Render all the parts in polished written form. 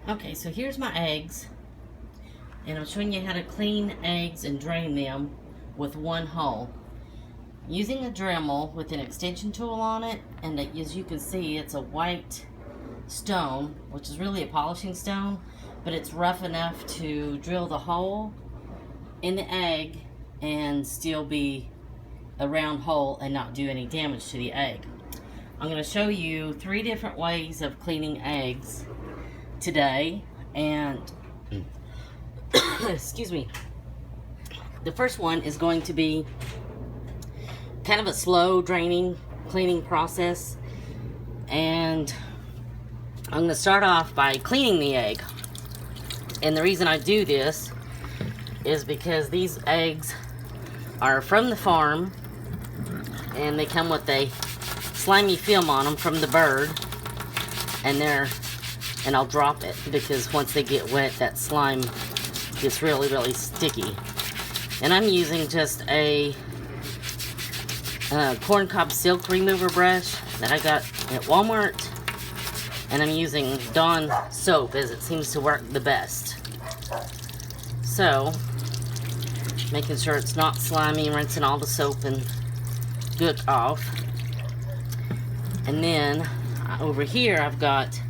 Okay, so here's my eggs, and I'm showing you how to clean eggs and drain them with one hole. Using a Dremel with an extension tool on it, and as you can see, it's a white stone, which is really a polishing stone, but it's rough enough to drill the hole in the egg and still be a round hole and not do any damage to the egg. I'm going to show you 3 different ways of cleaning eggs today, and excuse me, the first one is going to be kind of a slow draining cleaning process, and I'm going to start off by cleaning the egg. And the reason I do this is because these eggs are from the farm and they come with a slimy film on them from the bird, and I'll drop it because once they get wet, that slime gets really sticky. And I'm using just a corncob silk remover brush that I got at Walmart, and I'm using Dawn soap as it seems to work the best. So, making sure it's not slimy, rinsing all the soap and gook off. And then over here I've got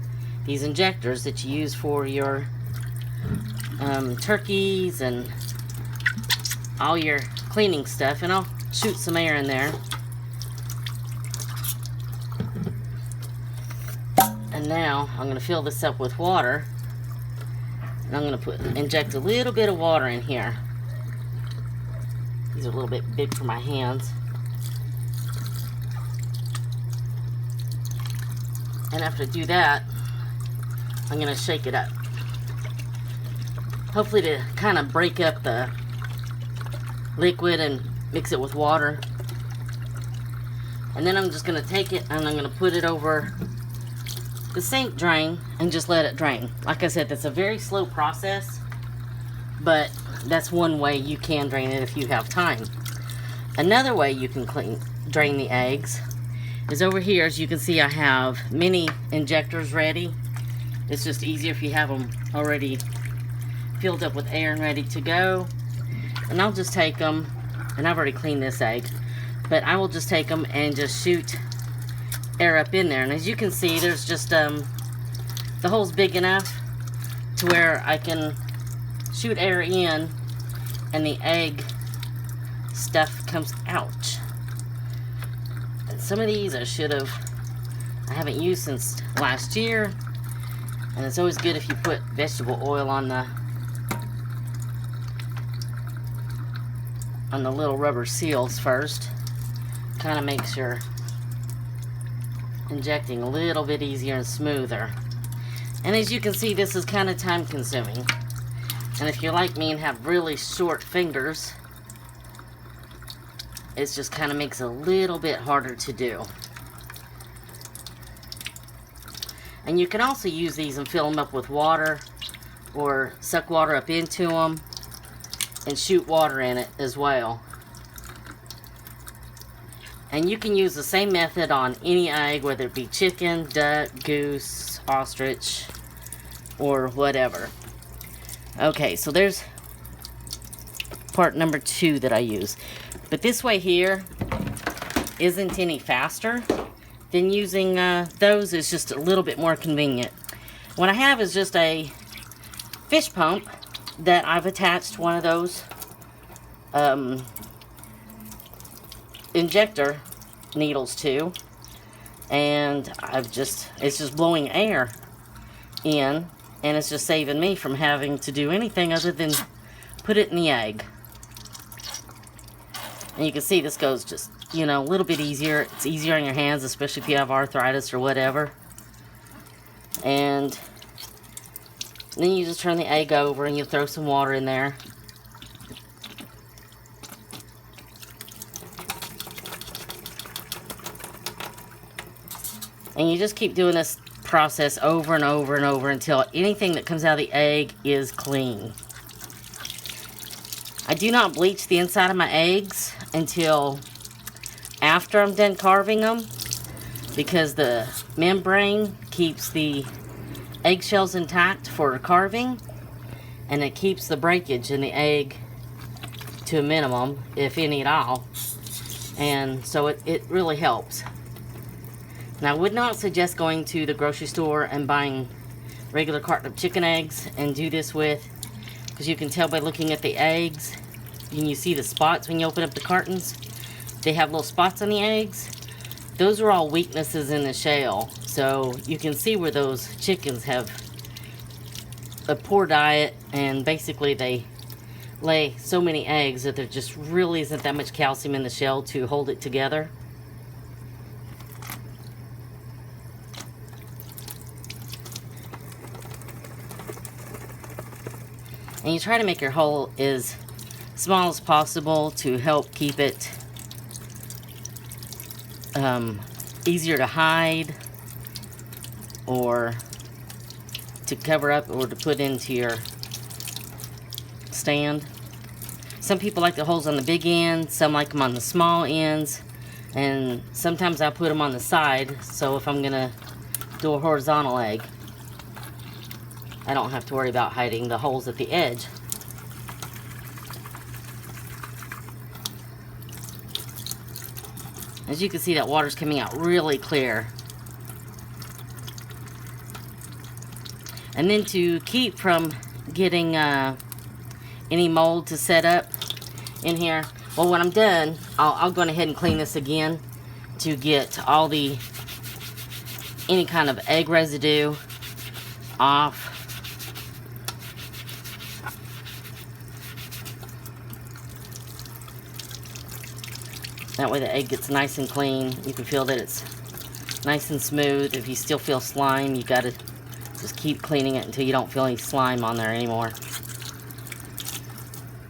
these injectors that you use for your turkeys and all your cleaning stuff, and I'll shoot some air in there. And now I'm going to fill this up with water, and I'm going to inject a little bit of water in here. These are a little bit big for my hands. And after I do that, I'm going to shake it up. Hopefully to kind of break up the liquid and mix it with water. And then I'm just going to take it and I'm going to put it over the sink drain and just let it drain. Like I said, that's a very slow process, but that's one way you can drain it if you have time. Another way you can drain the eggs is over here. As you can see, I have many injectors ready. It's just easier if you have them already filled up with air and ready to go. And I'll just take them, and I've already cleaned this egg, but I will just take them and just shoot air up in there. And as you can see, there's just the hole's big enough to where I can shoot air in and the egg stuff comes out. And some of these I haven't used since last year, and it's always good if you put vegetable oil on the little rubber seals first. Kind of makes your injecting a little bit easier and smoother. And as you can see, this is kind of time consuming, and if you're like me and have really short fingers, it just kind of makes it a little bit harder to do. And you can also use these and fill them up with water, or suck water up into them and shoot water in it as well. And you can use the same method on any egg, whether it be chicken, duck, goose, ostrich, or whatever. Okay, so there's part number 2 that I use. But this way here isn't any faster than using those. It's just a little bit more convenient. What I have is just a fish pump that I've attached one of those injector needles to, and it's just blowing air in, and it's just saving me from having to do anything other than put it in the egg. And you can see this goes just, a little bit easier. It's easier on your hands, especially if you have arthritis or whatever. And then you just turn the egg over and you throw some water in there. And you just keep doing this process over and over and over until anything that comes out of the egg is clean. I do not bleach the inside of my eggs until after I'm done carving them, because the membrane keeps the eggshells intact for carving, and it keeps the breakage in the egg to a minimum, if any at all. And so it really helps. Now, I would not suggest going to the grocery store and buying regular carton of chicken eggs and do this with, because you can tell by looking at the eggs, and you see the spots when you open up the cartons. They have little spots on the eggs. Those are all weaknesses in the shell. So you can see where those chickens have a poor diet, and basically they lay so many eggs that there just really isn't that much calcium in the shell to hold it together. And you try to make your hole as small as possible to help keep it easier to hide, or to cover up, or to put into your stand. Some people like the holes on the big end, some like them on the small ends, and sometimes I put them on the side, so if I'm gonna do a horizontal egg, I don't have to worry about hiding the holes at the edge. As you can see, that water's coming out really clear. And then to keep from getting any mold to set up in here, well, when I'm done, I'll go ahead and clean this again to get all any kind of egg residue off. That way the egg gets nice and clean. You can feel that it's nice and smooth. If you still feel slime, you gotta just keep cleaning it until you don't feel any slime on there anymore.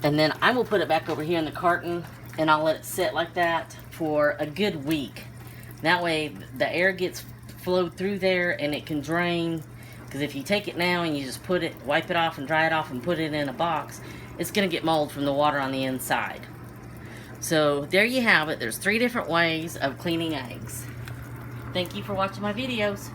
And then I will put it back over here in the carton, and I'll let it sit like that for a good week. That way the air gets flowed through there and it can drain. Because if you take it now and you just wipe it off and dry it off and put it in a box, it's gonna get mold from the water on the inside. So there you have it. There's 3 different ways of cleaning eggs. Thank you for watching my videos.